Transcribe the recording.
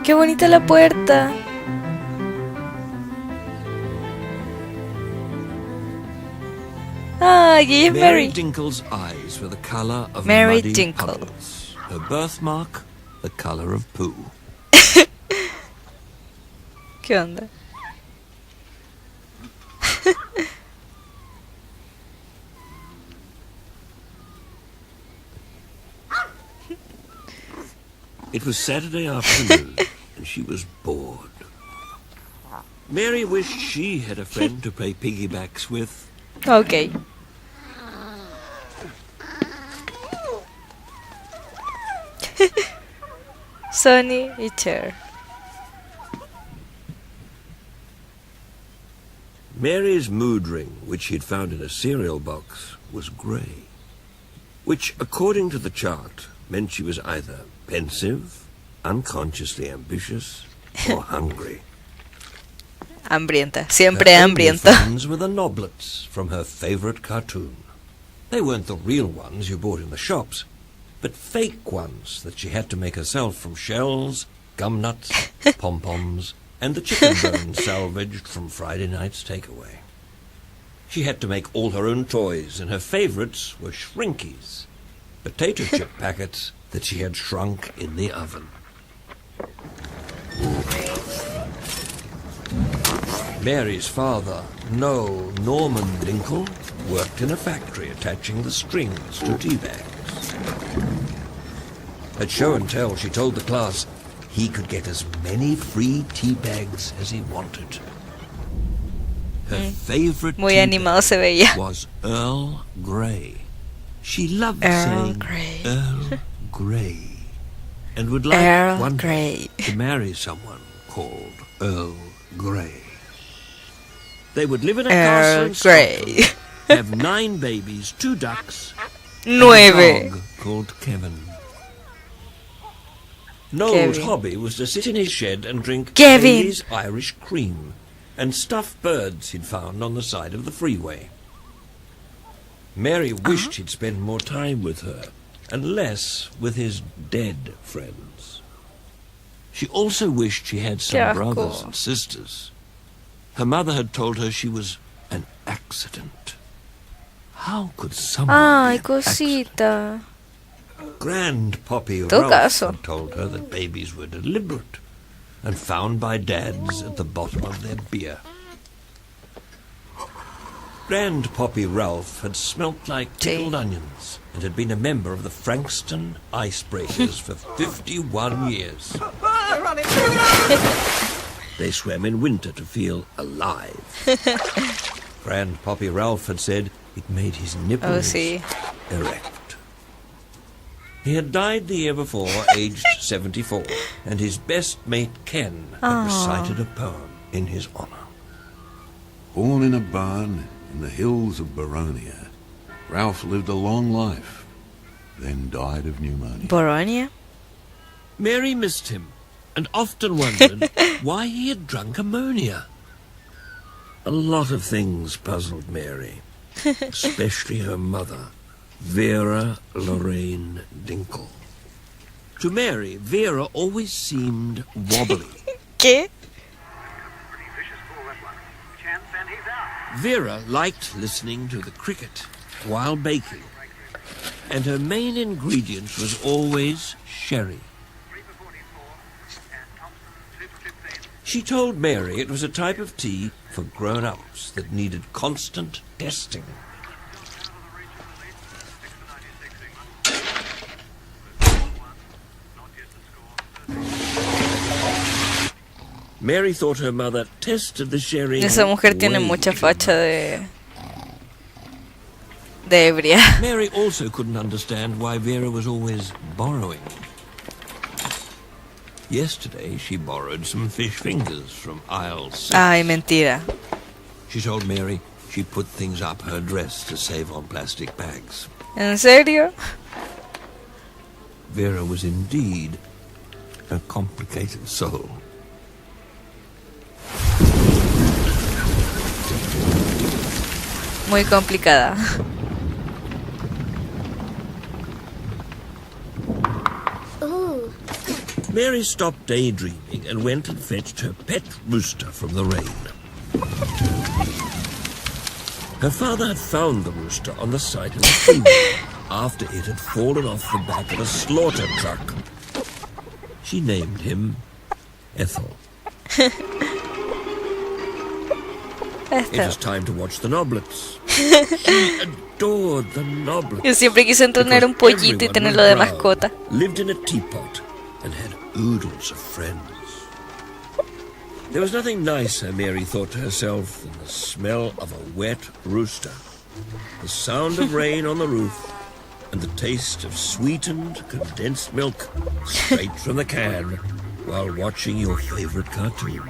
¡Qué bonita la puerta! Ah, y es Mary Mary. Dinkle's eyes were the color of Mary muddy Dinkle. puddles. Her birthmark, the color of poo. ¿Qué onda? It was Saturday afternoon, and she was bored. Mary wished she had a friend to play piggybacks with. Ok. Sonny y Cher. Mary's mood ring, which she'd found in a cereal box, was grey, which, according to the chart, meant she was either pensive, unconsciously ambitious, or hungry. Hambrienta. Siempre Her only hambrienta. friends were the noblets from her favourite cartoon. They weren't the real ones you bought in the shops, but fake ones that she had to make herself from shells, gum nuts, pom-poms, and the chicken bones salvaged from Friday night's takeaway. She had to make all her own toys, and her favourites were Shrinkies, potato chip packets that she had shrunk in the oven. Mary's father, Noel Norman Dinkle, worked in a factory attaching the strings to tea bags. At show and tell, she told the class he could get as many free tea bags as he wanted. Her favorite Muy tea animado bag se veía. was Earl Grey. She loved Earl saying Grey. Earl Grey, and would like Earl one Grey. day to marry someone called Earl Grey. They would live in a castle Earl in Grey. Scotland, have 9 babies, 2 ducks, and a 9. dog called Kevin. Noel's Kevin. hobby was to sit in his shed and drink Kevin. Bailey's Irish cream and stuffed birds he'd found on the side of the freeway. Mary wished he'd spend more time with her and less with his dead friends. She also wished she had some Qué asco. brothers and sisters. Her mother had told her she was an accident. How could someone Ay, be an accident? cosita. Grandpappy Tu Ralph caso. had told her that babies were deliberate and found by dads at the bottom of their beer. Grandpappy Ralph had smelt like tickled onions and had been a member of the Frankston Icebreakers for 51 years. They swam in winter to feel alive. Grandpappy Ralph had said it made his nipples sí. erect. He had died the year before, aged 74, and his best mate Ken had recited a poem in his honor. Born in a barn in the hills of Baronia, Ralph lived a long life, then died of pneumonia. Boronia. Mary missed him and often wondered why he had drunk ammonia. A lot of things puzzled Mary, especially her mother, Vera Lorraine Dinkle. To Mary, Vera always seemed wobbly. ¿Qué? Vera liked listening to the cricket while baking, and her main ingredient was always sherry. She told Mary it was a type of tea for grown-ups that needed constant testing. Mary thought her mother tested the sherry. Esa mujer tiene way mucha too facha much. de ebria. Mary also couldn't understand why Vera was always borrowing. Yesterday, she borrowed some fish fingers from aisle 6. Ay, mentira. She told Mary she put things up her dress to save on plastic bags. ¿En serio? Vera was indeed a complicated soul. Muy complicada. Ooh. Mary stopped daydreaming and went and fetched her pet rooster from the rain. Her father had found the rooster on the side of the freeway after it had fallen off the back of a slaughter truck. She named him Ethel. It was time to watch the noblets. She adored the noblets. Yo siempre quise tener un pollito y tenerlo de mascota. Lived in a teapot and had oodles of friends. There was nothing nicer, Mary thought to herself, than the smell of a wet rooster, the sound of rain on the roof, and the taste of sweetened condensed milk straight from the can while watching your favorite cartoon.